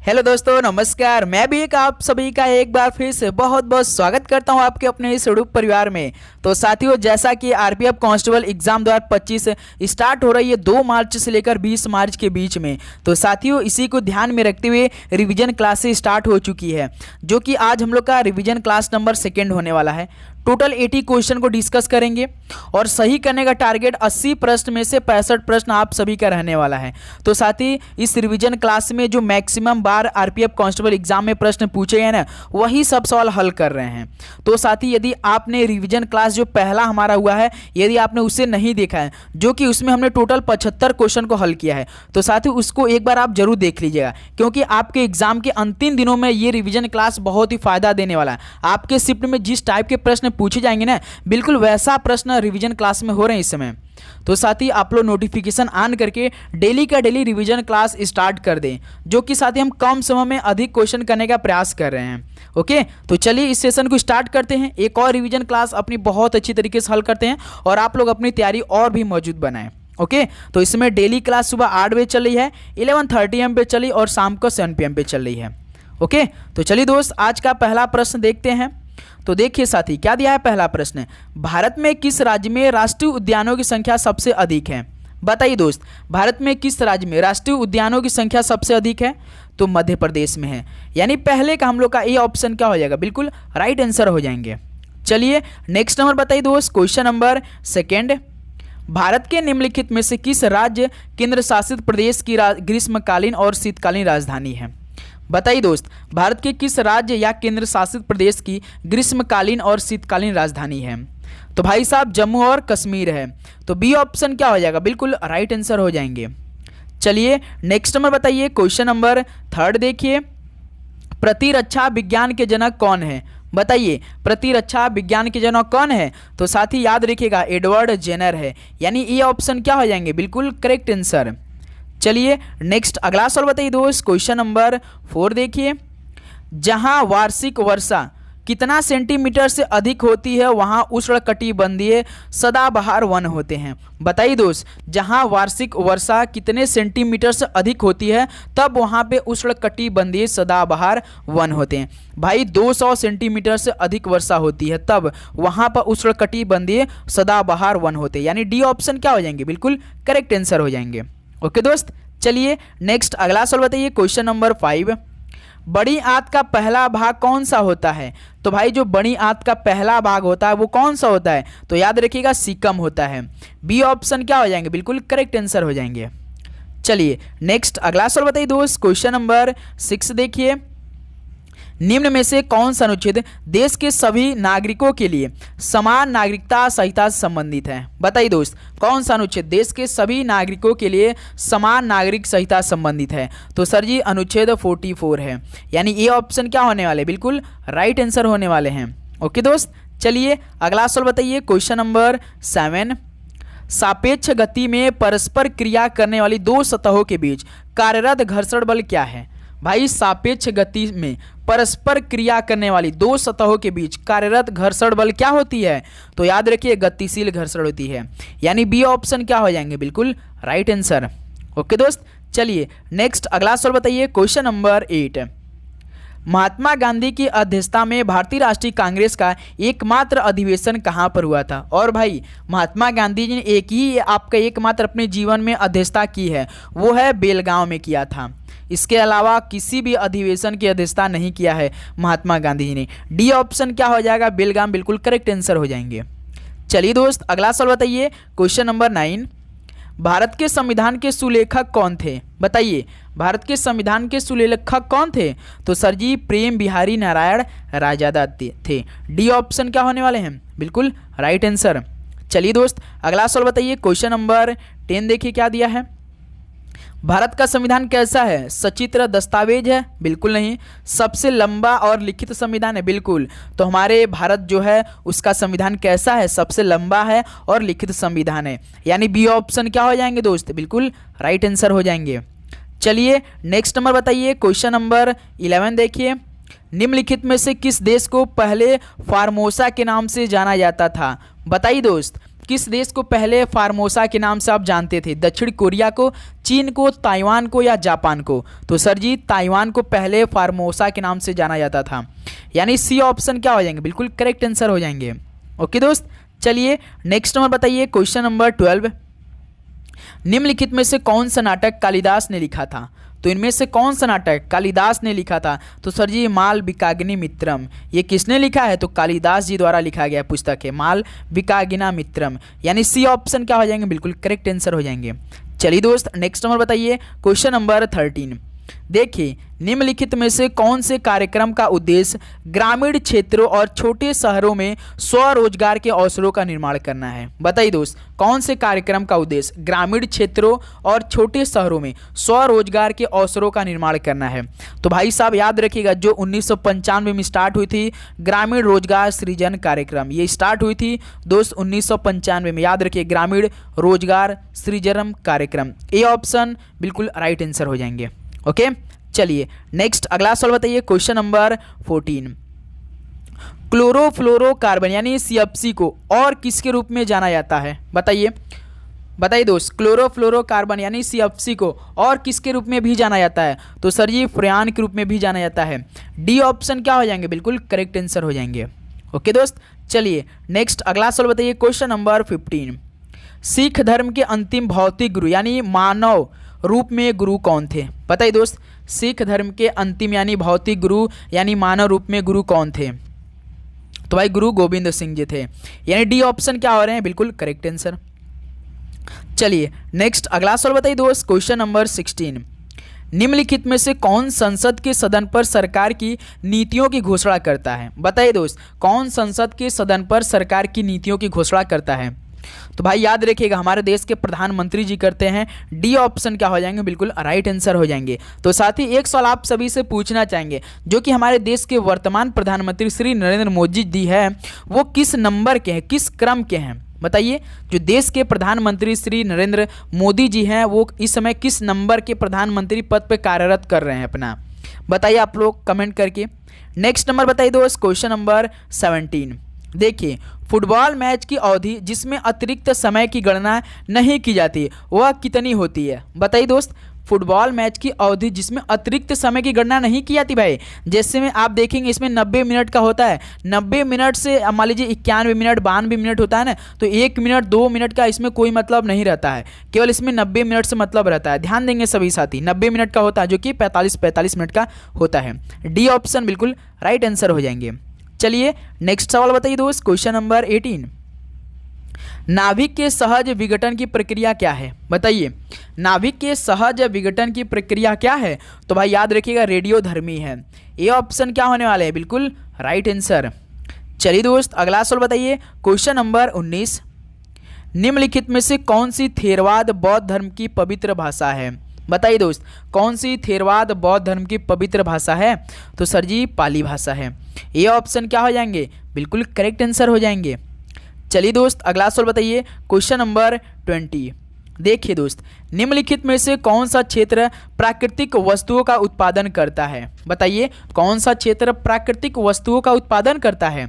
Hello दोस्तों, नमस्कार। मैं भी आप सभी का एक बार फिर से बहुत बहुत स्वागत करता हूं आपके अपने इस यूट्यूब परिवार में। तो साथियों, जैसा कि आरपीएफ कांस्टेबल एग्जाम 2025 स्टार्ट हो रही है 2 मार्च से लेकर 20 मार्च के बीच में। तो साथियों, इसी को ध्यान में रखते हुए रिवीजन क्लासेस स्टार्ट हो चुकी है, जो कि आज हम लोग का रिवीजन क्लास नंबर 2 होने वाला है। टोटल 80 क्वेश्चन को डिस्कस करेंगे और सही करने का टारगेट 80 प्रश्न में से 65 प्रश्न आप सभी का रहने वाला है। तो साथ ही इस रिवीजन क्लास में जो मैक्सिमम बार आरपीएफ कांस्टेबल एग्जाम में प्रश्न पूछे गए ना, वही सब सवाल हल कर रहे हैं। तो साथ ही यदि आपने रिवीजन क्लास जो पहला हमारा हुआ है, यदि आपने उसे नहीं देखा है, जो कि उसमें हमने टोटल 75 क्वेश्चन को हल किया है, तो साथ ही उसको एक बार आप जरूर देख लीजिएगा, क्योंकि आपके एग्जाम के अंतिम दिनों में ये रिवीजन क्लास बहुत ही फायदा देने वाला है। आपके शिफ्ट में जिस टाइप के प्रश्न पूछे जाएंगे ना, बिल्कुल वैसा प्रश्न रिवीजन क्लास में हो रहे हैं इस समय। तो साथ ही आप लोग नोटिफिकेशन ऑन करके डेली का डेली रिवीजन क्लास स्टार्ट कर दें, जो कि साथ ही हम कम समय में अधिक क्वेश्चन करने का प्रयास कर रहे हैं। ओके, तो चलिए इस सेशन को स्टार्ट करते हैं। एक और रिवीजन क्लास अपनी बहुत अच्छी तरीके से हल करते हैं और आप लोग अपनी तैयारी और भी मौजूद बनाएं। ओके, तो इसमें डेली क्लास सुबह 8 बजे चल रही है, 11:30 AM पे चली और शाम को 7 PM पे चल रही है। ओके, तो चलिए दोस्त, आज का पहला प्रश्न देखते हैं। तो देखिए साथी, क्या दिया है पहला प्रश्न। भारत में किस राज्य में राष्ट्रीय उद्यानों की संख्या सबसे अधिक है? बताइए दोस्त, भारत में किस राज्य में राष्ट्रीय उद्यानों की संख्या सबसे अधिक है? तो मध्य प्रदेश में है। यानी पहले का हम लोग का ए ऑप्शन क्या हो जाएगा, बिल्कुल राइट आंसर हो जाएंगे। चलिए नेक्स्ट नंबर बताइए दोस्त, क्वेश्चन नंबर 2। भारत के निम्नलिखित में से किस राज्य केंद्र शासित प्रदेश की ग्रीष्मकालीन और शीतकालीन राजधानी है? बताइए दोस्त, भारत के किस राज्य या केंद्र शासित प्रदेश की ग्रीष्मकालीन और शीतकालीन राजधानी है? तो भाई साहब जम्मू और कश्मीर है। तो बी ऑप्शन क्या हो जाएगा, बिल्कुल राइट आंसर हो जाएंगे। चलिए नेक्स्ट नंबर बताइए, क्वेश्चन नंबर 3 देखिए। प्रतिरक्षा विज्ञान के जनक कौन है? बताइए, प्रतिरक्षा विज्ञान के जनक कौन है? तो साथ ही याद रखिएगा, एडवर्ड जेनर है। यानी ये ऑप्शन क्या हो जाएंगे, बिल्कुल करेक्ट आंसर। चलिए नेक्स्ट अगला सवाल बताइए दोस्त, क्वेश्चन नंबर 4 देखिए। जहां वार्षिक वर्षा कितना सेंटीमीटर से अधिक होती है, वहां उष्णकटिबंधीय सदाबहार वन होते हैं। बताइए दोस्त, जहां वार्षिक वर्षा कितने सेंटीमीटर से अधिक होती है, तब वहां पे उष्णकटिबंधीय सदाबहार वन होते हैं। भाई 200 सेंटीमीटर से अधिक वर्षा होती है, तब वहां पर उष्णकटिबंधीय सदाबहार वन होते हैं। यानी डी ऑप्शन क्या हो जाएंगे, बिल्कुल करेक्ट आंसर हो जाएंगे। ओके दोस्त, चलिए नेक्स्ट अगला सवाल बताइए, क्वेश्चन नंबर 5। बड़ी आंत का पहला भाग कौन सा होता है? तो भाई जो बड़ी आंत का पहला भाग होता है वो कौन सा होता है? तो याद रखिएगा, सीकम होता है। बी ऑप्शन क्या हो जाएंगे, बिल्कुल करेक्ट आंसर हो जाएंगे। चलिए नेक्स्ट अगला सवाल बताइए दोस्त, क्वेश्चन नंबर 6 देखिए। निम्न में से कौन सा अनुच्छेद देश के सभी नागरिकों के लिए समान नागरिकता संहिता से संबंधित है? बताइए दोस्त, कौन सा अनुच्छेद देश के सभी नागरिकों के लिए समान नागरिक संहिता संबंधित है? तो सर जी अनुच्छेद 44 है। यानी ये ऑप्शन क्या होने वाले, बिल्कुल राइट आंसर होने वाले हैं। ओके दोस्त, चलिए अगला सवाल बताइए, क्वेश्चन नंबर 7। सापेक्ष गति में परस्पर क्रिया करने वाली 2 सतहों के बीच कार्यरत घर्षण बल क्या है? भाई सापेक्ष गति में परस्पर क्रिया करने वाली 2 सतहों के बीच कार्यरत घर्षण बल क्या होती है? तो याद रखिए, गतिशील घर्षण होती है। यानी बी ऑप्शन क्या हो जाएंगे, बिल्कुल राइट आंसर। ओके दोस्त, चलिए नेक्स्ट अगला सवाल बताइए, क्वेश्चन नंबर 8। महात्मा गांधी की अध्यक्षता में भारतीय राष्ट्रीय कांग्रेस का एकमात्र अधिवेशन कहाँ पर हुआ था? और भाई महात्मा गांधी जी ने एकमात्र अपने जीवन में अध्यक्षता की है, वो है बेलगांव में किया था। इसके अलावा किसी भी अधिवेशन की अध्यक्षता नहीं किया है महात्मा गांधी जी ने। डी ऑप्शन क्या हो जाएगा, बेलगाम, बिल्कुल करेक्ट आंसर हो जाएंगे। चलिए दोस्त अगला सवाल बताइए, क्वेश्चन नंबर 9। भारत के संविधान के सुलेखक कौन थे? बताइए, भारत के संविधान के सुलेखक कौन थे? तो सर जी प्रेम बिहारी नारायण राजादा थे। डी ऑप्शन क्या होने वाले हैं, बिल्कुल राइट आंसर। चलिए दोस्त अगला सवाल बताइए, क्वेश्चन नंबर 10 देखिए क्या दिया है। भारत का संविधान कैसा है? सचित्र दस्तावेज है? बिल्कुल नहीं। सबसे लंबा और लिखित संविधान है? बिल्कुल। तो हमारे भारत जो है उसका संविधान कैसा है? सबसे लंबा है और लिखित संविधान है। यानी बी ऑप्शन क्या हो जाएंगे दोस्त, बिल्कुल राइट आंसर हो जाएंगे। चलिए नेक्स्ट नंबर बताइए, क्वेश्चन नंबर 11 देखिए। निम्नलिखित में से किस देश को पहले फार्मोसा के नाम से जाना जाता था? बताइए दोस्त, किस देश को पहले फार्मोसा के नाम से आप जानते थे? दक्षिण कोरिया को, चीन को, ताइवान को या जापान को? तो सर जी ताइवान को पहले फार्मोसा के नाम से जाना जाता था, यानी सी ऑप्शन क्या हो जाएंगे? बिल्कुल करेक्ट आंसर हो जाएंगे। ओके दोस्त, चलिए नेक्स्ट नंबर बताइए, क्वेश्चन नंबर 12। निम्नलिखित में से कौन सा नाटक कालिदास ने लिखा था? तो इनमें से कौन सा नाटक कालिदास ने लिखा था? तो सर जी मालविकाग्नि मित्रम। ये किसने लिखा है? तो कालिदास जी द्वारा लिखा गया पुस्तक है मालविकाग्नि मित्रम, यानी सी ऑप्शन क्या हो जाएंगे? बिल्कुल करेक्ट आंसर हो जाएंगे। चलिए दोस्त नेक्स्ट नंबर बताइए, क्वेश्चन नंबर 13। देखिए निम्नलिखित में से कौन से कार्यक्रम का उद्देश्य ग्रामीण क्षेत्रों और छोटे शहरों में स्वरोजगार के अवसरों का निर्माण करना है? बताइए दोस्त, कौन से कार्यक्रम का उद्देश्य ग्रामीण क्षेत्रों और छोटे शहरों में स्वरोजगार के अवसरों का निर्माण करना है? तो भाई साहब याद रखिएगा, जो 1995 में स्टार्ट हुई थी ग्रामीण रोजगार सृजन कार्यक्रम, ये स्टार्ट हुई थी दोस्त 1995 में। याद रखिए ग्रामीण रोजगार सृजन कार्यक्रम, ए ऑप्शन बिल्कुल राइट आंसर हो जाएंगे। ओके चलिए नेक्स्ट अगला सवाल बताइए, क्वेश्चन नंबर 14। क्लोरोफ्लोरोकार्बन यानी CFC को और किसके रूप में जाना जाता है? बताइए दोस्त, क्लोरोफ्लोरोकार्बन यानी CFC को और किसके रूप में भी जाना जाता है? तो सर जी फ्रेयान के रूप में भी जाना जाता है। डी ऑप्शन क्या हो जाएंगे? बिल्कुल करेक्ट आंसर हो जाएंगे। ओके दोस्त, चलिए नेक्स्ट अगला सवाल बताइए, क्वेश्चन नंबर 15। सिख धर्म के अंतिम भौतिक गुरु यानी मानव रूप में गुरु कौन थे? बताइए दोस्त, सिख धर्म के अंतिम यानी भौतिक गुरु यानी मानव रूप में गुरु कौन थे? तो भाई गुरु गोविंद सिंह जी थे, यानी डी ऑप्शन क्या हो रहे हैं? बिल्कुल करेक्ट आंसर। चलिए नेक्स्ट अगला सवाल बताइए दोस्त, क्वेश्चन नंबर 16। निम्नलिखित में से कौन संसद के सदन पर सरकार की नीतियों की घोषणा करता है? बताइए दोस्त, कौन संसद के सदन पर सरकार की नीतियों की घोषणा करता है? तो भाई याद रखिएगा हमारे देश के प्रधानमंत्री जी करते हैं। डी ऑप्शन क्या हो जाएंगे? बिल्कुल राइट आंसर हो जाएंगे। तो साथ ही एक सवाल आप सभी से पूछना चाहेंगे, जो कि हमारे देश के वर्तमान प्रधानमंत्री श्री नरेंद्र मोदी जी है, वो किस नंबर के हैं, किस क्रम के हैं? बताइए, जो देश के प्रधानमंत्री श्री नरेंद्र मोदी जी हैं वो इस समय किस नंबर के प्रधानमंत्री पद पर कार्यरत कर रहे हैं अपना? बताइए आप लोग कमेंट करके। नेक्स्ट नंबर बताइए दोस्त, क्वेश्चन नंबर 17। देखिए फुटबॉल मैच की अवधि जिसमें अतिरिक्त समय की गणना नहीं की जाती वह कितनी होती है? बताइए दोस्त, फुटबॉल मैच की अवधि जिसमें अतिरिक्त समय की गणना नहीं की जाती भाई, जैसे में आप देखेंगे इसमें 90 मिनट का होता है, 90 मिनट से मान लीजिए 91 मिनट 92 मिनट होता है ना, तो 1 मिनट 2 मिनट का इसमें कोई मतलब नहीं रहता है, केवल इसमें 90 मिनट से मतलब रहता है। ध्यान देंगे सभी साथी, 90 मिनट का होता है जो कि 45 मिनट का होता है। डी ऑप्शन बिल्कुल राइट आंसर हो जाएंगे। चलिए नेक्स्ट सवाल बताइए दोस्त, क्वेश्चन नंबर 18। नाभिक के सहज विघटन की प्रक्रिया क्या है? बताइए, नाभिक के सहज विघटन की प्रक्रिया क्या है? तो भाई याद रखिएगा रेडियोधर्मी है। ये ऑप्शन क्या होने वाला है? बिल्कुल राइट आंसर। चलिए दोस्त अगला सवाल बताइए, क्वेश्चन नंबर 19। निम्नलिखित में से कौन सी थेरवाद बौद्ध धर्म की पवित्र भाषा है? बताइए दोस्त, कौन सी थेरवाद बौद्ध धर्म की पवित्र भाषा है? तो सर जी पाली भाषा है। ये ऑप्शन क्या हो जाएंगे? बिल्कुल करेक्ट आंसर हो जाएंगे। चलिए दोस्त अगला सवाल बताइए, क्वेश्चन नंबर 20। देखिए दोस्त, निम्नलिखित में से कौन सा क्षेत्र प्राकृतिक वस्तुओं का उत्पादन करता है? बताइए, कौन सा क्षेत्र प्राकृतिक वस्तुओं का उत्पादन करता है?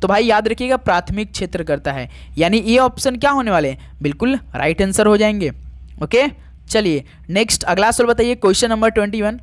तो भाई याद रखिएगा प्राथमिक क्षेत्र करता है, यानी ये ऑप्शन क्या होने वाले? बिल्कुल राइट आंसर हो जाएंगे। ओके चलिए नेक्स्ट अगला सवाल बताइए, क्वेश्चन नंबर 21।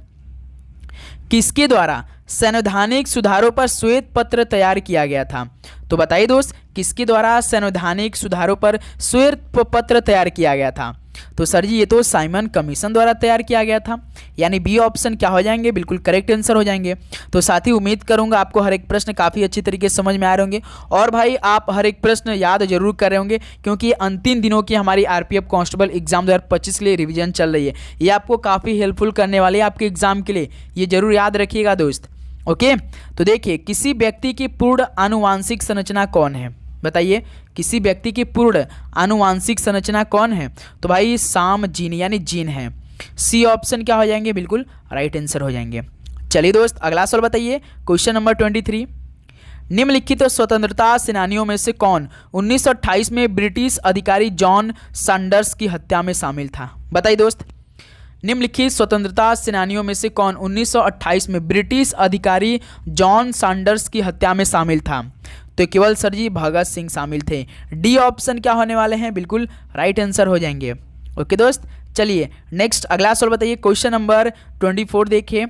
किसके द्वारा संवैधानिक सुधारों पर श्वेत पत्र तैयार किया गया था? तो बताइए दोस्त, किसके द्वारा संवैधानिक सुधारों पर श्वेत पत्र तैयार किया गया था? तो सर जी ये तो साइमन कमीशन द्वारा तैयार किया गया था, यानी बी ऑप्शन क्या हो जाएंगे? बिल्कुल करेक्ट आंसर हो जाएंगे। तो साथ ही उम्मीद करूंगा आपको हर एक प्रश्न काफ़ी अच्छी तरीके से समझ में आ रहे होंगे, और भाई आप हर एक प्रश्न याद जरूर कर रहे होंगे, क्योंकि ये अंतिम दिनों की हमारी आरपीएफ कांस्टेबल एग्जाम 2025 के लिए रिवीजन चल रही है। ये आपको काफ़ी हेल्पफुल करने वाली है आपके एग्जाम के लिए, ये जरूर याद रखिएगा दोस्त। ओके तो देखिए, किसी व्यक्ति की पूर्ण आनुवांशिक संरचना कौन है? बताइए, किसी व्यक्ति की पूर्ण आनुवांशिक संरचना कौन है? तो भाई साम जीन यानी जीन है। सी ऑप्शन क्या हो जाएंगे? बिल्कुल राइट आंसर हो जाएंगे। चलिए दोस्त अगला सवाल बताइए, क्वेश्चन नंबर 23। निम्नलिखित स्वतंत्रता सेनानियों में से कौन 1928 में ब्रिटिश अधिकारी जॉन सैंडर्स की हत्या में शामिल था? बताइए दोस्त, निम्नलिखित स्वतंत्रता सेनानियों में से कौन 1928 में ब्रिटिश अधिकारी जॉन सैंडर्स की हत्या में शामिल था? तो केवल सर जी भगत सिंह शामिल थे। डी ऑप्शन क्या होने वाले हैं? बिल्कुल राइट आंसर हो जाएंगे। ओके दोस्त, चलिए नेक्स्ट अगला सवाल बताइए। क्वेश्चन नंबर 24 देखिए।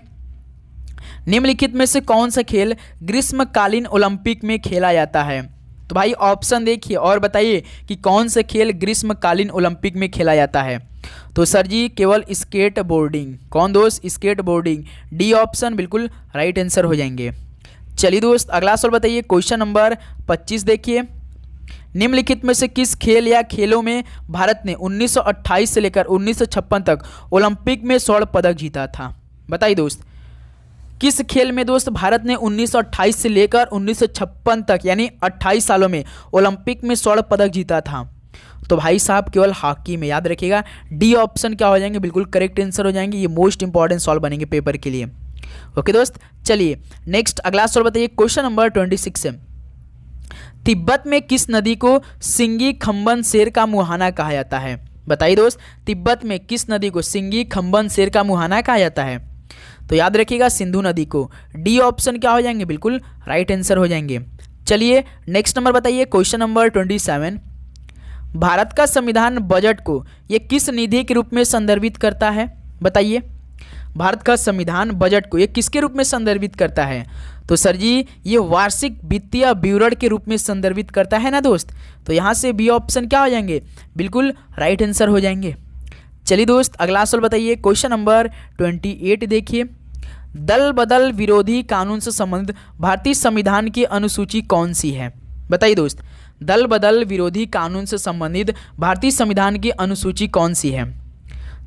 निम्नलिखित में से कौन सा खेल ग्रीष्मकालीन ओलंपिक में खेला जाता है? तो भाई ऑप्शन देखिए और बताइए कि कौन सा खेल ग्रीष्मकालीन ओलंपिक में खेला जाता है। तो सर जी केवल स्केट बोर्डिंग। कौन दोस्त? Skateboarding. डी ऑप्शन बिल्कुल राइट आंसर हो जाएंगे। चलिए दोस्त अगला सवाल बताइए। क्वेश्चन नंबर 25 देखिए। निम्नलिखित में से किस खेल या खेलों में भारत ने 1928 से लेकर 1956 तक ओलंपिक में स्वर्ण पदक जीता था? बताइए दोस्त, किस खेल में दोस्त भारत ने 1928 से लेकर 1956 तक यानी 28 सालों में ओलंपिक में स्वर्ण पदक जीता था? तो भाई साहब केवल हॉकी में। याद रखिएगा डी ऑप्शन क्या हो जाएंगे? बिल्कुल करेक्ट आंसर हो जाएंगे। ये मोस्ट इंपॉर्टेंट सवाल बनेंगे पेपर के लिए। ओके दोस्त, चलिए नेक्स्ट अगला सवाल बताइए। क्वेश्चन नंबर 26 है। तिब्बत में किस नदी को सिंगी खम्बन शेर का मुहाना कहा जाता है? बताइए दोस्त, तिब्बत में किस नदी को सिंगी खम्बन शेर का मुहाना कहा जाता है? तो याद रखिएगा सिंधु नदी को। डी ऑप्शन क्या हो जाएंगे? बिल्कुल राइट आंसर हो जाएंगे। चलिए नेक्स्ट नंबर बताइए। Question number 27। भारत का संविधान बजट को ये किस निधि के रूप में संदर्भित करता है? बताइए, भारत का संविधान बजट को ये किसके रूप में संदर्भित करता है? तो सर जी ये वार्षिक वित्तीय विवरण के रूप में संदर्भित करता है ना दोस्त। तो यहाँ से बी ऑप्शन क्या हो जाएंगे? बिल्कुल राइट आंसर हो जाएंगे। चलिए दोस्त अगला सवाल बताइए। क्वेश्चन नंबर 28 देखिए। दल बदल विरोधी कानून से संबंधित भारतीय संविधान की अनुसूची कौन सी है? बताइए दोस्त, दल बदल विरोधी कानून से संबंधित भारतीय संविधान की अनुसूची कौन सी है?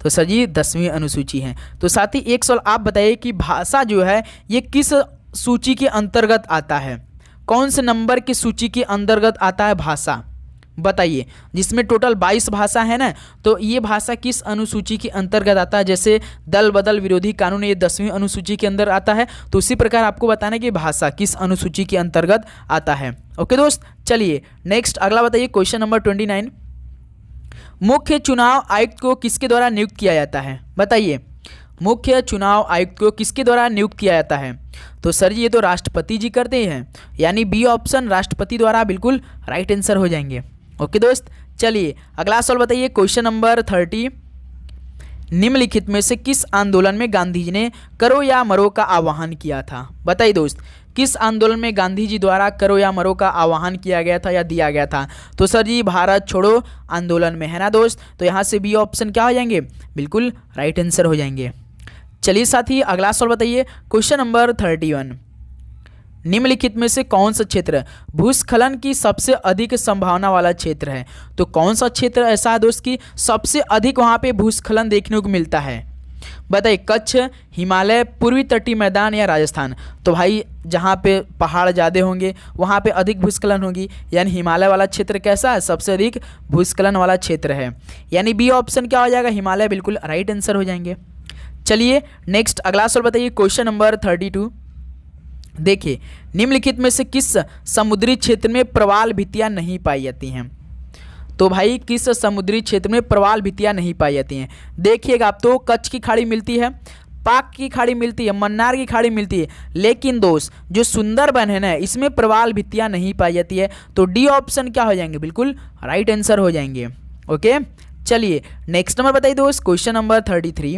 तो सर जी 10वीं अनुसूची है। तो साथ ही एक सवाल आप बताइए कि भाषा जो है ये किस सूची के अंतर्गत आता है? कौन से नंबर की सूची के अंतर्गत आता है भाषा? बताइए, जिसमें टोटल 22 भाषा है ना, तो ये भाषा किस अनुसूची के अंतर्गत आता है? जैसे दल बदल विरोधी कानून ये 10वीं अनुसूची के अंदर आता है, तो उसी प्रकार आपको बताना है कि भाषा किस अनुसूची के अंतर्गत आता है। ओके दोस्त, चलिए नेक्स्ट अगला बताइए। Question number 29। मुख्य चुनाव आयुक्त को किसके द्वारा नियुक्त किया जाता है? बताइए, मुख्य चुनाव आयुक्त को किसके द्वारा नियुक्त किया जाता है? तो सर जी ये तो राष्ट्रपति जी करते हैं, यानी बी ऑप्शन राष्ट्रपति द्वारा बिल्कुल राइट आंसर हो जाएंगे। ओके दोस्त, चलिए अगला सवाल बताइए। Question number 30। निम्नलिखित में से किस आंदोलन में गांधी जी ने करो या मरो का आह्वान किया था? बताइए दोस्त, किस आंदोलन में गांधी जी द्वारा करो या मरो का आह्वान किया गया था या दिया गया था? तो सर जी भारत छोड़ो आंदोलन में, है ना दोस्त। तो यहाँ से बी ऑप्शन क्या हो जाएंगे? बिल्कुल राइट आंसर हो जाएंगे। चलिए साथी अगला सवाल बताइए। Question number 31। निम्नलिखित में से कौन सा क्षेत्र भूस्खलन की सबसे अधिक संभावना वाला क्षेत्र है? तो कौन सा क्षेत्र ऐसा है दोस्त कि सबसे अधिक वहाँ पे भूस्खलन देखने को मिलता है? बताइए, कच्छ, हिमालय, पूर्वी तटीय मैदान या राजस्थान? तो भाई जहाँ पे पहाड़ ज़्यादा होंगे वहाँ पे अधिक भूस्खलन होगी, यानी हिमालय वाला क्षेत्र कैसा है? सबसे अधिक भूस्खलन वाला क्षेत्र है, यानी बी ऑप्शन क्या हो जाएगा? हिमालय बिल्कुल राइट आंसर हो जाएंगे। चलिए नेक्स्ट अगला सवाल बताइए। Question number 32। देखिए, निम्नलिखित में से किस समुद्री क्षेत्र में प्रवाल भित्तियां नहीं पाई जाती हैं? तो भाई किस समुद्री क्षेत्र में प्रवाल भित्तियां नहीं पाई जाती हैं? देखिएगा आप, तो कच्छ की खाड़ी मिलती है, पाक की खाड़ी मिलती है, मन्नार की खाड़ी मिलती है, लेकिन दोस्त जो सुंदरबन है ना इसमें प्रवाल भित्तियां नहीं पाई जाती है। तो डी ऑप्शन क्या हो जाएंगे? बिल्कुल राइट आंसर हो जाएंगे। ओके, चलिए नेक्स्ट नंबर बताइए दोस्त। Question number 33।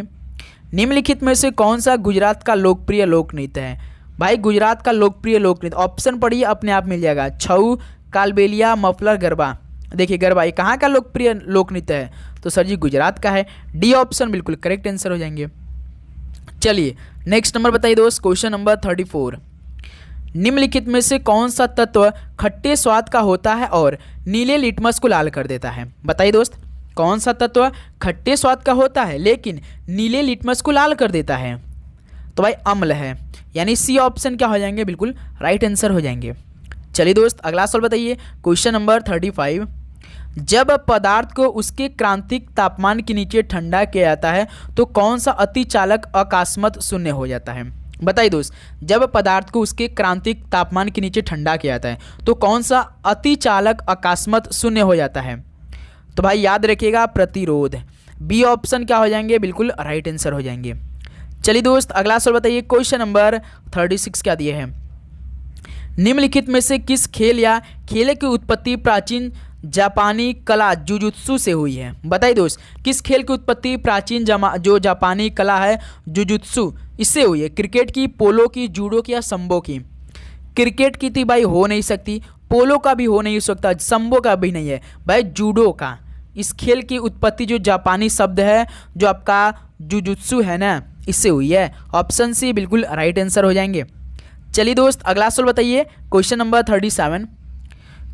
निम्नलिखित में से कौन सा गुजरात का लोकप्रिय लोक नृत्य है? भाई गुजरात का लोकप्रिय लोक नृत्य ऑप्शन पढ़िए, अपने आप मिल जाएगा। छऊ, कालबेलिया, मफलर, गरबा। देखिए गरबा ये कहाँ का लोकप्रिय लोक नृत्य है? तो सर जी गुजरात का है। डी ऑप्शन बिल्कुल करेक्ट आंसर हो जाएंगे। चलिए नेक्स्ट नंबर बताइए दोस्त। Question number 34। निम्नलिखित में से कौन सा तत्व खट्टे स्वाद का होता है और नीले लिटमस को लाल कर देता है? बताइए दोस्त, कौन सा तत्व खट्टे स्वाद का होता है लेकिन नीले लिटमस को लाल कर देता है? तो भाई अम्ल है, यानी सी ऑप्शन क्या हो जाएंगे? बिल्कुल राइट आंसर हो जाएंगे। चलिए दोस्त अगला सवाल बताइए। Question number 35। जब पदार्थ को उसके क्रांतिक तापमान के नीचे ठंडा किया जाता है तो कौन सा अतिचालक अकस्मात शून्य हो जाता है? बताइए दोस्त, जब पदार्थ को उसके क्रांतिक तापमान के नीचे ठंडा किया जाता है तो कौन सा अतिचालक अकस्मात शून्य हो जाता है? तो भाई याद रखिएगा प्रतिरोध। बी ऑप्शन क्या हो जाएंगे, बिल्कुल राइट आंसर हो जाएंगे। चलिए दोस्त अगला सवाल बताइए, क्वेश्चन नंबर 36 क्या दिए हैं। निम्नलिखित में से किस खेल या खेल की उत्पत्ति प्राचीन जापानी कला जुजुत्सु से हुई है। बताइए दोस्त, किस खेल की उत्पत्ति प्राचीन जो जापानी कला है जुजुत्सु इससे हुई है। क्रिकेट की, पोलो की, जूडो की या संबो की। क्रिकेट की थी भाई, हो नहीं सकती। पोलो का भी हो नहीं सकता, संबो का भी नहीं है भाई, जूडो का। इस खेल की उत्पत्ति जो जापानी शब्द है जो आपका जुजुत्सु है ना, इससे हुई है। ऑप्शन सी बिल्कुल राइट आंसर हो जाएंगे। चलिए दोस्त अगला सवाल बताइए, क्वेश्चन नंबर 37।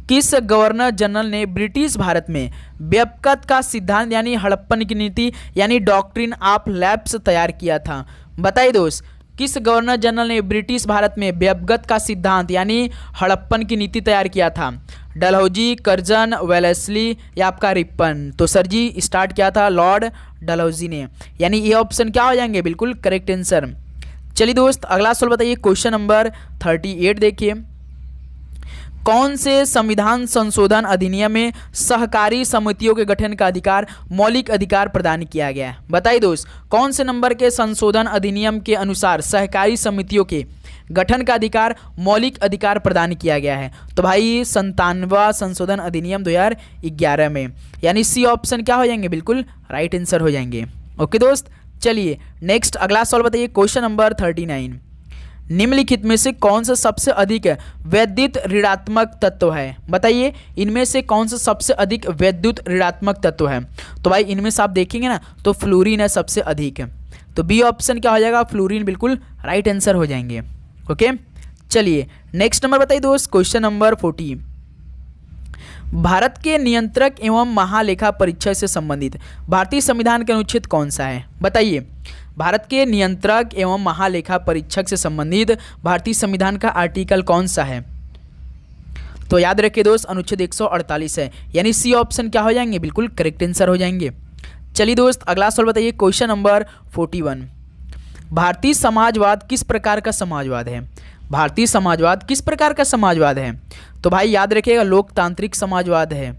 किस गवर्नर जनरल ने ब्रिटिश भारत में व्यापकता का सिद्धांत यानी हड़प्पन की नीति यानी डॉक्ट्रिन ऑफ लैप्स तैयार किया था। बताइए दोस्त, किस गवर्नर जनरल ने ब्रिटिश भारत में व्यापकता का सिद्धांत यानी हड़प्पन की नीति तैयार किया था। डलहौजी, कर्जन, वेलेस्ली या आपका रिपन। तो सर जी स्टार्ट किया था लॉर्ड डलहौजी ने, यानी ये ऑप्शन क्या हो जाएंगे, बिल्कुल करेक्ट आंसर। चलिए दोस्त अगला सवाल बताइए, क्वेश्चन नंबर 38 देखिए। कौन से संविधान संशोधन अधिनियम में सहकारी समितियों के गठन का अधिकार मौलिक अधिकार प्रदान किया गया है। बताइए दोस्त, कौन से नंबर के संशोधन अधिनियम के अनुसार सहकारी समितियों के गठन का अधिकार मौलिक अधिकार प्रदान किया गया है। तो भाई 97वां संशोधन अधिनियम 2011 में, यानी सी ऑप्शन क्या हो जाएंगे, बिल्कुल राइट आंसर हो जाएंगे। ओके दोस्त, चलिए नेक्स्ट अगला सवाल बताइए, क्वेश्चन नंबर 39। निम्नलिखित में से कौन सा सबसे अधिक वैद्युत ऋणात्मक तत्व है। बताइए इनमें से कौन सा सबसे अधिक वैद्युत ऋणात्मक तत्व है। तो भाई इनमें से आप देखेंगे ना तो फ्लोरीन है सबसे अधिक, तो बी ऑप्शन क्या हो जाएगा, फ्लोरीन बिल्कुल राइट आंसर हो जाएंगे। ओके चलिए नेक्स्ट नंबर बताइए दोस्त, क्वेश्चन नंबर 40। भारत के नियंत्रक एवं महालेखा परीक्षक से संबंधित भारतीय संविधान के अनुच्छेद कौन सा है। बताइए भारत के नियंत्रक एवं महालेखा परीक्षक से संबंधित भारतीय संविधान का आर्टिकल कौन सा है। तो याद रखिए दोस्त अनुच्छेद 148 है, यानी सी ऑप्शन क्या हो जाएंगे, बिल्कुल करेक्ट आंसर हो जाएंगे। चलिए दोस्त अगला सवाल बताइए, क्वेश्चन नंबर 41। भारतीय समाजवाद किस प्रकार का समाजवाद है। भारतीय समाजवाद किस प्रकार का समाजवाद है। तो भाई याद रखिएगा लोकतांत्रिक समाजवाद है,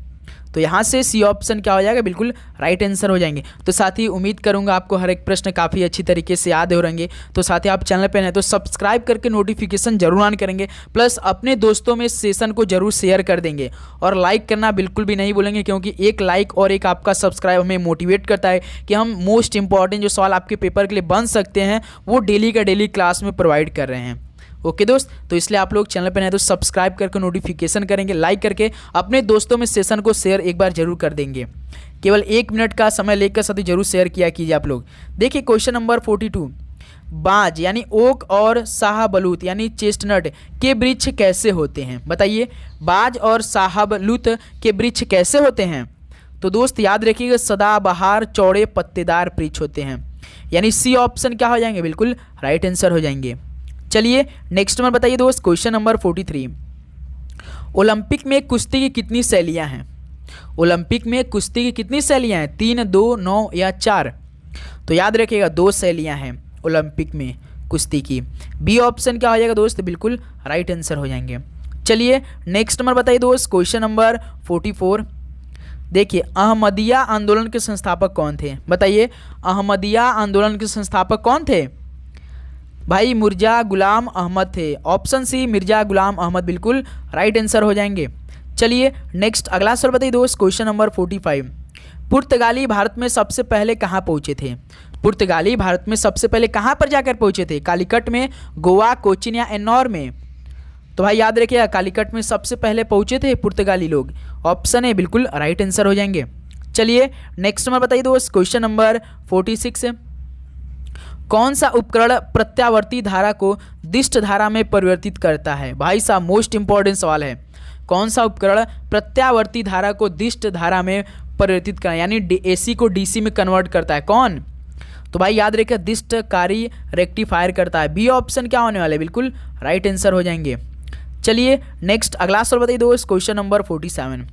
तो यहाँ से सी ऑप्शन क्या हो जाएगा, बिल्कुल राइट आंसर हो जाएंगे। तो साथ ही उम्मीद करूँगा आपको हर एक प्रश्न काफ़ी अच्छी तरीके से याद हो रहेंगे। तो साथ ही आप चैनल पर हैं तो सब्सक्राइब करके नोटिफिकेशन जरूर ऑन करेंगे, प्लस अपने दोस्तों में सेशन को जरूर शेयर कर देंगे और लाइक करना बिल्कुल भी नहीं भूलेंगे, क्योंकि एक लाइक और एक आपका सब्सक्राइब हमें मोटिवेट करता है कि हम मोस्ट इंपॉर्टेंट जो सवाल आपके पेपर के लिए बन सकते हैं वो डेली का डेली क्लास में प्रोवाइड कर रहे हैं। ओके दोस्त, तो इसलिए आप लोग चैनल पर हैं तो सब्सक्राइब करके नोटिफिकेशन करेंगे, लाइक करके अपने दोस्तों में सेशन को शेयर एक बार जरूर कर देंगे। केवल 1 मिनट का समय लेकर साथ ही जरूर शेयर किया कीजिए आप लोग। देखिए क्वेश्चन नंबर 42। बाज यानी ओक और शाहबलूत यानी चेस्टनट के वृक्ष कैसे होते हैं। बताइए बाज और शाहबलूत के वृक्ष कैसे होते हैं। तो दोस्त याद रखिएगा सदाबहार चौड़े पत्तेदार वृक्ष होते हैं, यानी सी ऑप्शन क्या हो जाएंगे, बिल्कुल राइट आंसर हो जाएंगे। चलिए नेक्स्ट नंबर बताइए दोस्त, क्वेश्चन नंबर 43। ओलंपिक में कुश्ती की कितनी शैलियां हैं। ओलंपिक में कुश्ती की कितनी शैलियां हैं, 3, 2, 9 या 4। तो याद रखिएगा 2 शैलियां हैं ओलंपिक में कुश्ती की। बी ऑप्शन क्या हो जाएगा दोस्त, बिल्कुल राइट आंसर हो जाएंगे। चलिए नेक्स्ट नंबर बताइए दोस्त, क्वेश्चन नंबर 44। देखिए अहमदिया आंदोलन के संस्थापक कौन थे। बताइए अहमदिया आंदोलन के संस्थापक कौन थे। भाई मिर्जा गुलाम अहमद थे, ऑप्शन सी मिर्जा गुलाम अहमद बिल्कुल राइट आंसर हो जाएंगे। चलिए नेक्स्ट अगला सवाल बताइए दोस्त, क्वेश्चन नंबर 45। पुर्तगाली भारत में सबसे पहले कहाँ पहुँचे थे। पुर्तगाली भारत में सबसे पहले कहाँ पर जाकर पहुँचे थे, कालीकट में, गोवा, कोचीन या एन्नौर में। तो भाई याद रखिएगा कालीकट में सबसे पहले पहुँचे थे पुर्तगाली लोग, ऑप्शन है बिल्कुल राइट आंसर हो जाएंगे। चलिए नेक्स्ट नंबर बताइए दोस्त, क्वेश्चन नंबर 46। कौन सा उपकरण प्रत्यावर्ती धारा को दिष्ट धारा में परिवर्तित करता है। भाई साहब मोस्ट इंपॉर्टेंट सवाल है, कौन सा उपकरण प्रत्यावर्ती धारा को दिष्ट धारा में परिवर्तित करता है, यानी एसी को डीसी में कन्वर्ट करता है, कौन। तो भाई याद रखिए दिष्टकारी रेक्टिफायर करता है। बी ऑप्शन क्या होने वाला है, बिल्कुल राइट आंसर हो जाएंगे। चलिए नेक्स्ट अगला सवाल बताइए दोस्त, क्वेश्चन नंबर 47।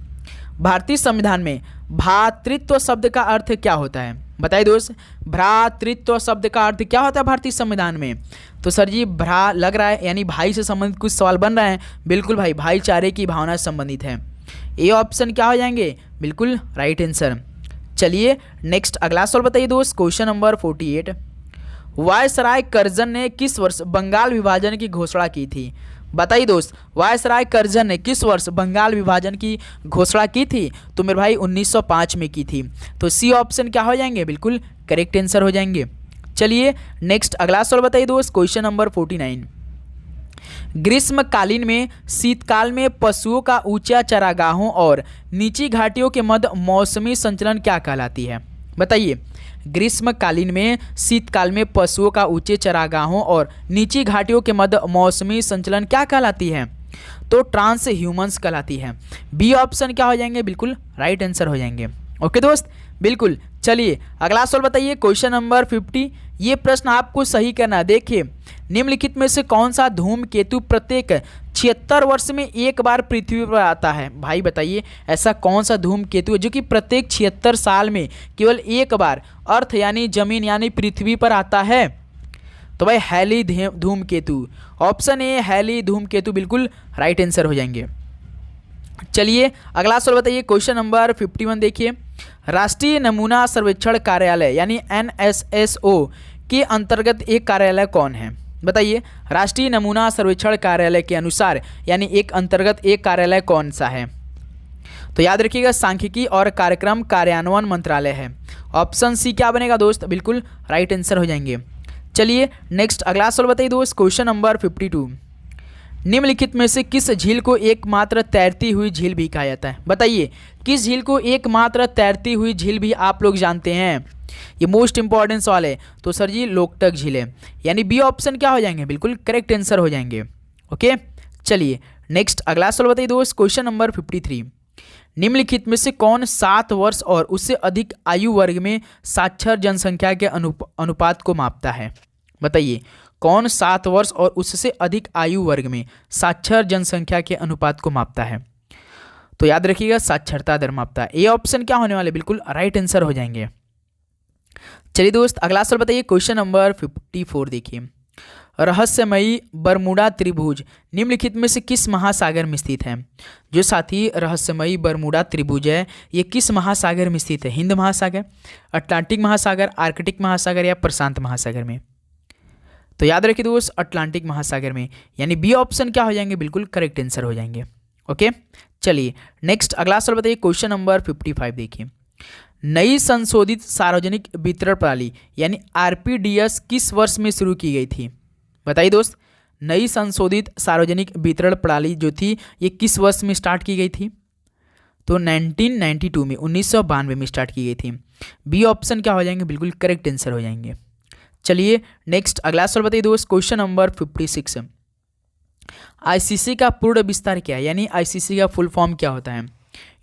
भारतीय संविधान में भ्रातृत्व शब्द का अर्थ क्या होता है। बताइए दोस्त भ्रातृत्व शब्द का अर्थ क्या होता है भारतीय संविधान में। तो सर जी भ्रा लग रहा है यानी भाई से संबंधित कुछ सवाल बन रहे हैं, बिल्कुल भाई भाईचारे की भावना से संबंधित है। ए ऑप्शन क्या हो जाएंगे, बिल्कुल राइट आंसर। चलिए नेक्स्ट अगला सवाल बताइए दोस्त, क्वेश्चन नंबर 48। वायसराय करजन ने किस वर्ष बंगाल विभाजन की घोषणा की थी? बताइए दोस्त, वायसराय करजन ने किस वर्ष बंगाल विभाजन की घोषणा की थी? तो मेरे भाई 1905 में की थी। तो सी ऑप्शन क्या हो जाएंगे? बिल्कुल करेक्ट आंसर हो जाएंगे। चलिए नेक्स्ट अगला सवाल बताइए दोस्त, क्वेश्चन नंबर 49। ग्रीष्मकालीन में शीतकाल में पशुओं का ऊंचा चरागाहों और नीची घाटियों के मध्य मौसमी संचलन क्या कहलाती है? बताइए, ग्रीष्मकालीन में शीतकाल में पशुओं का ऊंचे चरागाहों और नीची घाटियों के मध्य मौसमी संचलन क्या कहलाती है? तो ट्रांस ह्यूमन्स कहलाती है। बी ऑप्शन क्या हो जाएंगे? बिल्कुल राइट आंसर हो जाएंगे। ओके दोस्त, बिल्कुल। चलिए अगला सवाल बताइए, क्वेश्चन नंबर 50। ये प्रश्न आपको सही करना है। देखिए, निम्नलिखित में से कौन सा धूमकेतु प्रत्येक 76 वर्ष में एक बार पृथ्वी पर आता है? भाई बताइए, ऐसा कौन सा धूमकेतु है जो कि प्रत्येक 76 साल में केवल एक बार अर्थ यानी जमीन यानी पृथ्वी पर आता है? तो भाई हैली धूमकेतु, ऑप्शन ए हैली धूमकेतु बिल्कुल राइट आंसर हो जाएंगे। चलिए अगला सवाल बताइए, क्वेश्चन नंबर 51 देखिए। राष्ट्रीय नमूना सर्वेक्षण कार्यालय यानी NSSO के अंतर्गत एक कार्यालय कौन है? बताइए, राष्ट्रीय नमूना सर्वेक्षण कार्यालय के अनुसार यानी एक अंतर्गत एक कार्यालय कौन सा है? तो याद रखिएगा, सांख्यिकी और कार्यक्रम कार्यान्वयन मंत्रालय है। ऑप्शन सी क्या बनेगा दोस्त? बिल्कुल राइट आंसर हो जाएंगे। चलिए नेक्स्ट अगला सवाल बताइए दोस्त, क्वेश्चन नंबर 52। निम्नलिखित में से किस झील को एकमात्र तैरती हुई झील भी कहा जाता है? बताइए, किस झील को एकमात्र तैरती हुई झील भी आप लोग जानते हैं? ये मोस्ट इंपॉर्टेंट सवाल है। तो सर जी लोकटक झील है, यानी बी ऑप्शन क्या हो जाएंगे? बिल्कुल करेक्ट आंसर हो जाएंगे। ओके, चलिए नेक्स्ट अगला सवाल बताइए दोस्त, क्वेश्चन नंबर 53। निम्नलिखित में से कौन 7 वर्ष और उससे अधिक आयु वर्ग में साक्षर जनसंख्या के अनुपात को मापता है? बताइए, कौन 7 वर्ष और उससे अधिक आयु वर्ग में साक्षर जनसंख्या के अनुपात को मापता है? तो याद रखिएगा, साक्षरता दर मापता है। ये ऑप्शन क्या होने वाले? बिल्कुल राइट आंसर हो जाएंगे। चलिए दोस्त अगला सवाल बताइए, क्वेश्चन नंबर 54 देखिए। रहस्यमयी बरमूडा त्रिभुज निम्नलिखित में से किस महासागर में स्थित है? जो साथी रहस्यमयी बरमूडा त्रिभुज है, ये किस महासागर में स्थित है? हिंद महासागर, अटलांटिक महासागर, आर्कटिक महासागर या प्रशांत महासागर में? तो याद रखिए दोस्त, अटलांटिक महासागर में, यानी बी ऑप्शन क्या हो जाएंगे? बिल्कुल करेक्ट आंसर हो जाएंगे। ओके, चलिए नेक्स्ट अगला सवाल बताइए, क्वेश्चन नंबर 55 देखिए। नई संशोधित सार्वजनिक वितरण प्रणाली यानी RPDS किस वर्ष में शुरू की गई थी? बताइए दोस्त, नई संशोधित सार्वजनिक वितरण प्रणाली जो थी ये किस वर्ष में स्टार्ट की गई थी? तो 1992 में, 1992 में स्टार्ट की गई थी। बी ऑप्शन क्या हो जाएंगे? बिल्कुल करेक्ट आंसर हो जाएंगे। चलिए नेक्स्ट अगला सवाल बताइए दोस्त, क्वेश्चन नंबर 56। ICC का पूर्ण विस्तार क्या है? यानी ICC का फुल फॉर्म क्या होता है?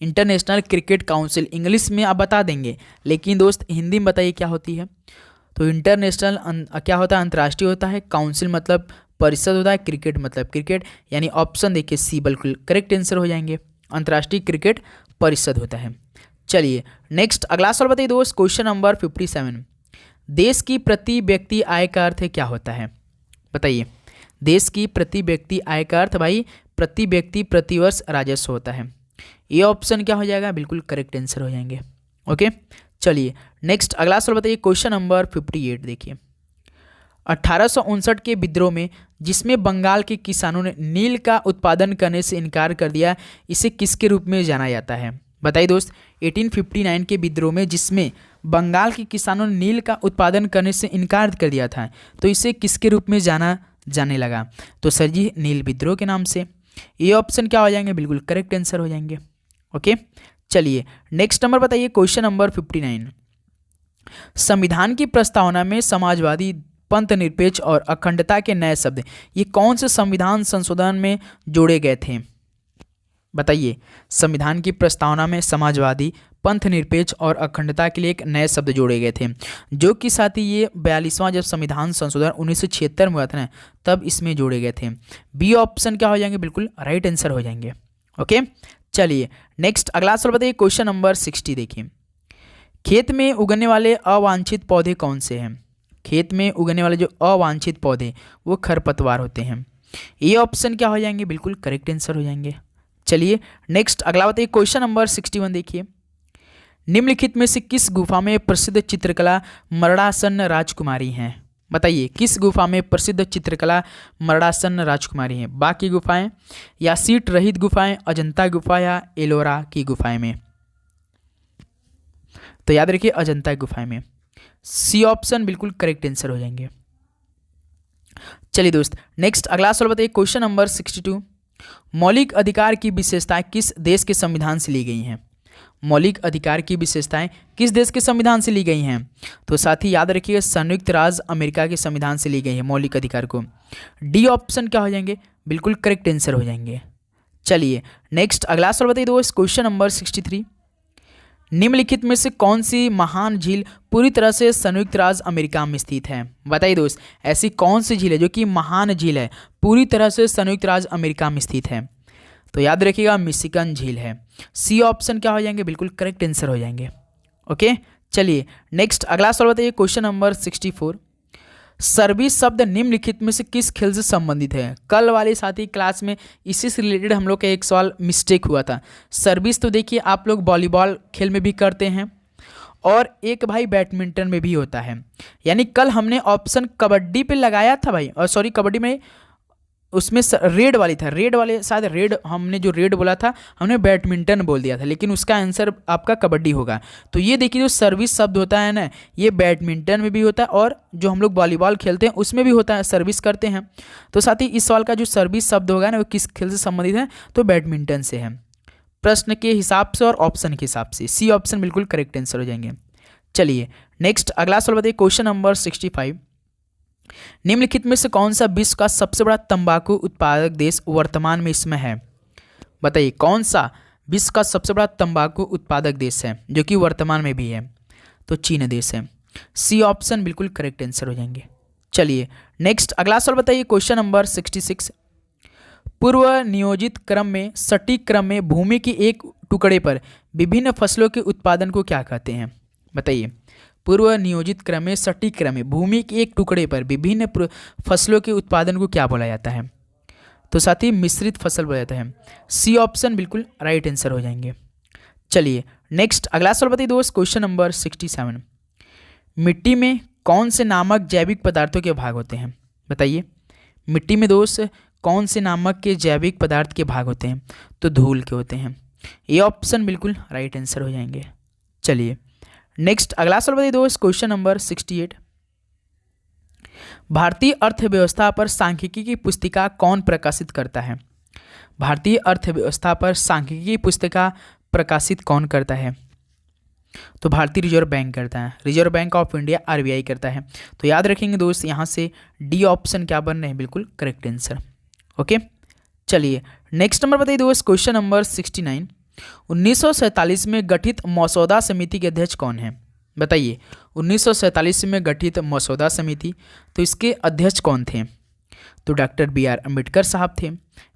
इंटरनेशनल क्रिकेट काउंसिल, इंग्लिश में आप बता देंगे, लेकिन दोस्त हिंदी में बताइए क्या होती है? तो इंटरनेशनल क्या होता है? अंतर्राष्ट्रीय होता है। काउंसिल मतलब परिषद होता है। क्रिकेट मतलब क्रिकेट, यानी ऑप्शन देखिए सी बिल्कुल करेक्ट आंसर हो जाएंगे। अंतर्राष्ट्रीय क्रिकेट परिषद होता है। चलिए नेक्स्ट अगला सवाल बताइए दोस्त, क्वेश्चन नंबर 57। देश की प्रति व्यक्ति आय का अर्थ क्या होता है? बताइए, देश की प्रति व्यक्ति आय का अर्थ भाई प्रति व्यक्ति प्रतिवर्ष राजस्व होता है। ये ऑप्शन क्या हो जाएगा? बिल्कुल करेक्ट आंसर हो जाएंगे। ओके, चलिए नेक्स्ट अगला सवाल बताइए, क्वेश्चन नंबर 58 देखिए। 1859 के विद्रोह में जिसमें बंगाल के किसानों ने नील का उत्पादन करने से इनकार कर दिया, इसे किसके रूप में जाना जाता है? बताइए दोस्त, 1859 के विद्रोह में जिसमें बंगाल के किसानों ने नील का उत्पादन करने से इनकार कर दिया था, तो इसे किसके रूप में जाने लगा? तो सर जी नील विद्रोह के नाम से। ये ऑप्शन क्या हो जाएंगे? बिल्कुल करेक्ट आंसर हो जाएंगे। ओके, चलिए नेक्स्ट नंबर बताइए, क्वेश्चन नंबर 59। संविधान की प्रस्तावना में समाजवादी, पंथ निरपेक्ष और अखंडता के नए शब्द ये कौन से संविधान संशोधन में जोड़े गए थे? बताइए, संविधान की प्रस्तावना में समाजवादी, पंथ निरपेक्ष और अखंडता के लिए एक नए शब्द जोड़े गए थे, जो कि साथ ही ये 42वां जब संविधान संशोधन 1976 में हुआ था ना, तब इसमें जोड़े गए थे। बी ऑप्शन क्या हो जाएंगे? बिल्कुल राइट आंसर हो जाएंगे। ओके, चलिए नेक्स्ट अगला सवाल बताइए, क्वेश्चन नंबर 60 देखिए। खेत में उगने वाले अवांछित पौधे कौन से हैं? खेत में उगने वाले जो अवांछित पौधे वो खरपतवार होते हैं। ये ऑप्शन क्या हो जाएंगे? बिल्कुल करेक्ट आंसर हो जाएंगे। चलिए नेक्स्ट अगला बताइए, क्वेश्चन नंबर 61 देखिए। निम्नलिखित में से किस गुफा में प्रसिद्ध चित्रकला मरणासन राजकुमारी हैं? बताइए, किस गुफा में प्रसिद्ध चित्रकला मरणासन राजकुमारी हैं? बाकी गुफाएं, या सीट रहित गुफाएं, अजंता गुफा, या एलोरा की गुफाएं में? तो याद रखिए अजंता गुफाएं में। सी ऑप्शन बिल्कुल करेक्ट आंसर हो जाएंगे। चलिए दोस्त, नेक्स्ट अगला सवाल बताइए, क्वेश्चन नंबर 62। मौलिक अधिकार की विशेषताएं किस देश के संविधान से ली गई हैं? मौलिक अधिकार की विशेषताएं किस देश के संविधान से ली गई हैं? तो साथ ही याद रखिए संयुक्त राज्य अमेरिका के संविधान से ली गई है मौलिक अधिकार को। डी ऑप्शन क्या हो जाएंगे? बिल्कुल करेक्ट आंसर हो जाएंगे। चलिए नेक्स्ट अगला सवाल बताइए दोस्त, क्वेश्चन नंबर 63। निम्नलिखित में से कौन सी महान झील पूरी तरह से संयुक्त राज्य अमेरिका में स्थित है? बताइए दोस्त, ऐसी कौन सी झील है जो कि महान झील है, पूरी तरह से संयुक्त राज्य अमेरिका में स्थित है? तो याद रखिएगा मिशिगन झील है। सी ऑप्शन क्या हो जाएंगे? बिल्कुल करेक्ट आंसर हो जाएंगे। ओके, चलिए नेक्स्ट अगला सवाल बताइए, क्वेश्चन नंबर 64। सर्विस शब्द निम्नलिखित में से किस खेल से संबंधित है? कल वाले साथी क्लास में इसी से रिलेटेड हम लोग का एक सवाल मिस्टेक हुआ था। सर्विस तो देखिए आप लोग वॉलीबॉल खेल में भी करते हैं और एक भाई बैडमिंटन में भी होता है। यानी कल हमने ऑप्शन कबड्डी पे लगाया था भाई, और सॉरी कबड्डी में उसमें रेड वाली था, रेड वाले शायद रेड, हमने जो रेड बोला था हमने बैडमिंटन बोल दिया था, लेकिन उसका आंसर आपका कबड्डी होगा। तो ये देखिए जो सर्विस शब्द होता है ना, ये बैडमिंटन में भी होता है और जो हम लोग वॉलीबॉल खेलते हैं उसमें भी होता है, सर्विस करते हैं। तो साथ ही इस सवाल का जो सर्विस शब्द होगा ना वो किस खेल से संबंधित है? तो बैडमिंटन से है, प्रश्न के हिसाब से और ऑप्शन के हिसाब से। सी ऑप्शन बिल्कुल करेक्ट आंसर हो जाएंगे। चलिए नेक्स्ट अगला सवाल बताइए, क्वेश्चन नंबर 65। निम्नलिखित में से कौन सा विश्व का सबसे बड़ा तंबाकू उत्पादक देश वर्तमान में इसमें है? बताइए कौन सा विश्व का सबसे बड़ा तंबाकू उत्पादक देश है जो कि वर्तमान में भी है? तो चीन देश है। सी ऑप्शन बिल्कुल करेक्ट आंसर हो जाएंगे। चलिए नेक्स्ट अगला सवाल बताइए, क्वेश्चन नंबर 66। पूर्व नियोजित क्रम में सटीक क्रम में भूमि की एक टुकड़े पर विभिन्न फसलों के उत्पादन को क्या कहते हैं? बताइए, पूर्व नियोजित क्रम में सटीक क्रम में भूमि के एक टुकड़े पर विभिन्न फसलों के उत्पादन को क्या बोला जाता है? तो साथ ही मिश्रित फसल बोला जाता है। सी ऑप्शन बिल्कुल राइट आंसर हो जाएंगे। चलिए नेक्स्ट अगला सवाल बताइए दोस्त, क्वेश्चन नंबर 67। मिट्टी में कौन से नामक जैविक पदार्थों के भाग होते हैं? बताइए, मिट्टी में दोस्त कौन से नामक के जैविक पदार्थ के भाग होते हैं? तो धूल के होते हैं। ये ऑप्शन बिल्कुल राइट आंसर हो जाएंगे। चलिए नेक्स्ट अगला सवाल बताइए दोस्त, क्वेश्चन नंबर 68। भारतीय अर्थव्यवस्था पर सांख्यिकी की पुस्तिका कौन प्रकाशित करता है? भारतीय अर्थव्यवस्था पर सांख्यिकी की पुस्तिका प्रकाशित कौन करता है? तो भारतीय रिजर्व बैंक करता है, reserve bank of India RBI करता है। तो याद रखेंगे दोस्त यहाँ से डी ऑप्शन क्या बन रहे हैं? बिल्कुल करेक्ट आंसर। ओके, चलिए नेक्स्ट नंबर बताइए दोस्त, क्वेश्चन नंबर 69। 1947 में गठित मसौदा समिति के अध्यक्ष कौन है? बताइए, 1947 में गठित मसौदा समिति, तो इसके अध्यक्ष कौन थे? तो डॉक्टर BR अम्बेडकर साहब थे।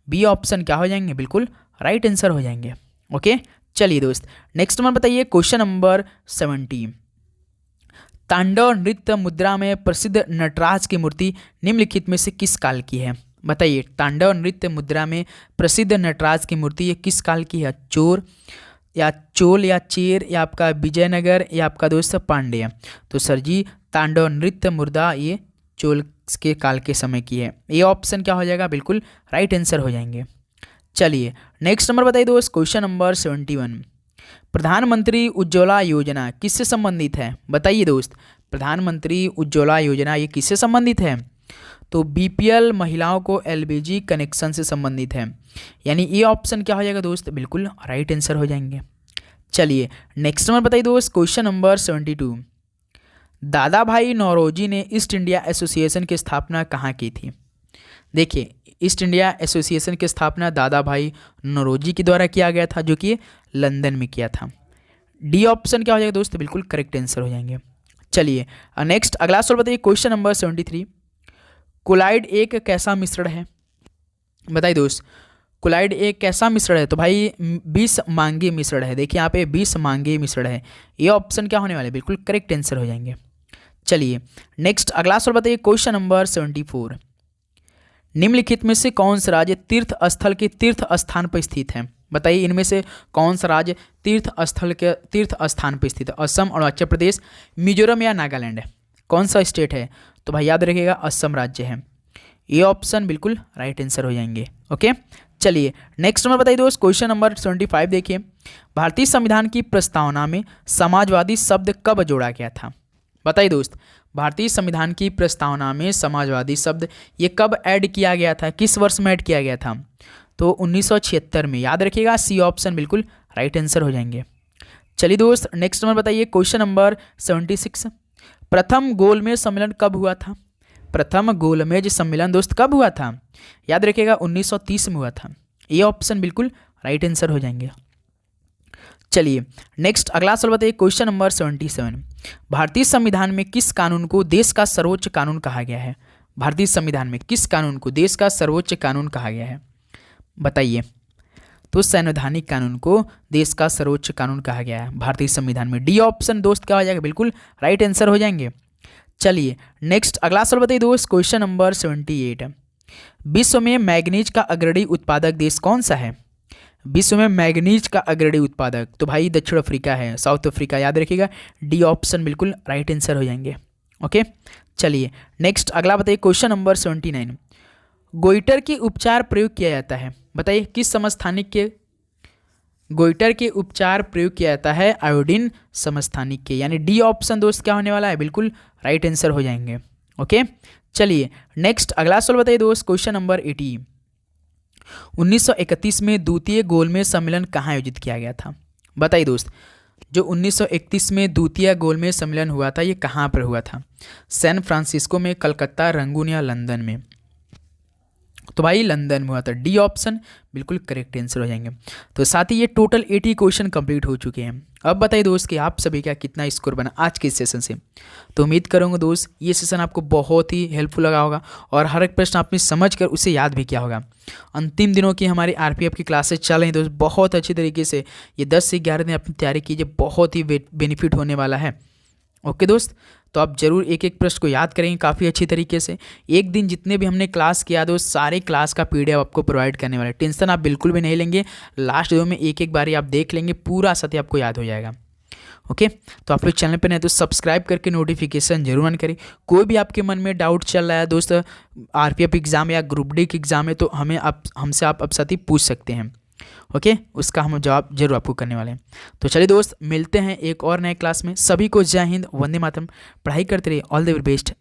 बी ऑप्शन क्या हो जाएंगे? बिल्कुल राइट आंसर हो जाएंगे। ओके, चलिए दोस्त नेक्स्ट नंबर बताइए, क्वेश्चन नंबर 70। तांडव नृत्य मुद्रा में प्रसिद्ध नटराज की मूर्ति निम्नलिखित में से किस काल की है? बताइए, तांडव नृत्य मुद्रा में प्रसिद्ध नटराज की मूर्ति ये किस काल की है? चोल या चेर या आपका विजयनगर या आपका दोस्त पांड्य? तो सर जी तांडव नृत्य मुद्रा ये चोल के काल के समय की है। ये ऑप्शन क्या हो जाएगा? बिल्कुल राइट आंसर हो जाएंगे। चलिए नेक्स्ट नंबर बताइए दोस्त, क्वेश्चन नंबर 71। प्रधानमंत्री उज्ज्वला योजना किससे संबंधित है? बताइए दोस्त, प्रधानमंत्री उज्ज्वला योजना ये किससे संबंधित है? तो BPL महिलाओं को LPG कनेक्शन से संबंधित है। यानी ये ऑप्शन क्या हो जाएगा दोस्त? बिल्कुल राइट आंसर हो जाएंगे। चलिए नेक्स्ट नंबर बताइए दोस्त, क्वेश्चन नंबर 72। दादा भाई नौरोजी ने ईस्ट इंडिया एसोसिएशन की स्थापना कहाँ की थी? देखिए, ईस्ट इंडिया एसोसिएशन की स्थापना दादा भाई नौरोजी के द्वारा किया गया था, जो कि लंदन में किया था। डी ऑप्शन क्या हो जाएगा दोस्त? बिल्कुल करेक्ट आंसर हो जाएंगे। चलिए नेक्स्ट अगला सवाल बताइए, क्वेश्चन नंबर 73। कोलाइड एक कैसा मिश्रण है? बताइए दोस्त, कोलाइड एक कैसा मिश्रण है? तो भाई 20 मांगी मिश्रण है। देखिए यहाँ पे 20 मांगी मिश्रण है। ये ऑप्शन क्या होने वाले? बिल्कुल करेक्ट आंसर हो जाएंगे। चलिए नेक्स्ट अगला सवाल बताइए, क्वेश्चन नंबर 74। निम्नलिखित में से कौन सा राज्य तीर्थ स्थल के तीर्थ स्थान पर स्थित है? बताइए इनमें से कौन सा राज्य तीर्थ स्थान पर स्थित है? असम, अरुणाचल प्रदेश, मिजोरम या नागालैंड है? कौन सा स्टेट है? तो भाई याद रखिएगा असम राज्य है। ये ऑप्शन बिल्कुल राइट आंसर हो जाएंगे। ओके, चलिए नेक्स्ट नंबर बताइए दोस्त, क्वेश्चन नंबर 75 देखिए। भारतीय संविधान की प्रस्तावना में समाजवादी शब्द कब जोड़ा गया था? बताइए दोस्त, भारतीय संविधान की प्रस्तावना में समाजवादी शब्द ये कब ऐड किया गया था, किस वर्ष में ऐड किया गया था? तो 1976 में। याद रखिएगा सी ऑप्शन बिल्कुल राइट आंसर हो जाएंगे। चलिए दोस्त नेक्स्ट नंबर बताइए, क्वेश्चन नंबर 76। प्रथम गोलमेज सम्मेलन कब हुआ था? प्रथम गोलमेज सम्मेलन दोस्त कब हुआ था? याद रखिएगा 1930 में हुआ था। ये ऑप्शन बिल्कुल राइट आंसर हो जाएंगे। चलिए नेक्स्ट अगला सवाल बताइए, क्वेश्चन नंबर 77। भारतीय संविधान में किस कानून को देश का सर्वोच्च कानून कहा गया है? भारतीय संविधान में किस कानून को देश का सर्वोच्च कानून कहा गया है? बताइए। तो संवैधानिक कानून को देश का सर्वोच्च कानून कहा गया है भारतीय संविधान में। डी ऑप्शन दोस्त क्या हो जाएगा? बिल्कुल राइट आंसर हो जाएंगे। चलिए नेक्स्ट अगला सवाल बताइए दोस्त, क्वेश्चन नंबर 78। विश्व में मैग्नीज का अग्रणी उत्पादक देश कौन सा है? विश्व में मैग्नीज का अग्रणी उत्पादक तो भाई दक्षिण अफ्रीका है, साउथ अफ्रीका। याद रखिएगा डी ऑप्शन बिल्कुल राइट आंसर हो जाएंगे। ओके, चलिए नेक्स्ट अगला बताइए, क्वेश्चन नंबर 79। गोइटर के उपचार प्रयोग किया जाता है? बताइए किस समस्थानिक के गोइटर के उपचार प्रयोग किया जाता है? आयोडीन समस्थानिक के। यानी डी ऑप्शन दोस्त क्या होने वाला है? बिल्कुल राइट आंसर हो जाएंगे। ओके, चलिए नेक्स्ट अगला सवाल बताइए दोस्त, क्वेश्चन नंबर 80। 1931 में द्वितीय गोलमेज सम्मेलन कहाँ आयोजित किया गया था? बताइए दोस्त, जो 1931 में द्वितीय गोलमेज सम्मेलन हुआ था ये कहाँ पर हुआ था? सैन फ्रांसिस्को में, कलकत्ता, रंगून या लंदन में? तो भाई लंदन में हुआ था। डी ऑप्शन बिल्कुल करेक्ट आंसर हो जाएंगे। तो साथ ही ये टोटल 80 क्वेश्चन कंप्लीट हो चुके हैं। अब बताइए दोस्त कि आप सभी का कितना स्कोर बना आज के सेशन से। तो उम्मीद करूँगा दोस्त ये सेशन आपको बहुत ही हेल्पफुल लगा होगा और हर एक प्रश्न आपने समझ कर उसे याद भी किया होगा। अंतिम दिनों की हमारी आरपीएफ की क्लासेस चल रही हैं दोस्त, बहुत अच्छी तरीके से ये 10 से 11 दिन अपनी तैयारी कीजिए, बहुत ही बेनिफिट होने वाला है। ओके दोस्त, तो आप जरूर एक एक प्रश्न को याद करेंगे काफ़ी अच्छी तरीके से। एक दिन जितने भी हमने क्लास किया दोस्त सारे क्लास का पीडीएफ आपको प्रोवाइड करने वाला है। टेंशन आप बिल्कुल भी नहीं लेंगे, लास्ट वीडियो में एक एक बारी आप देख लेंगे, पूरा सत्य आपको याद हो जाएगा। ओके, तो आप लोग चैनल पर नहीं तो सब्सक्राइब करके नोटिफिकेशन जरूर ऑन करें। कोई भी आपके मन में डाउट चल रहा है दोस्त, आरपीएफ एग्जाम या ग्रुप डी की एग्जाम है, तो हमसे आप अब साथ ही पूछ सकते हैं। ओके, उसका हम जवाब जरूर आपको करने वाले हैं। तो चलिए दोस्त मिलते हैं एक और नए क्लास में। सभी को जय हिंद, वंदे मातरम। पढ़ाई करते रहिए, ऑल द वेरी बेस्ट।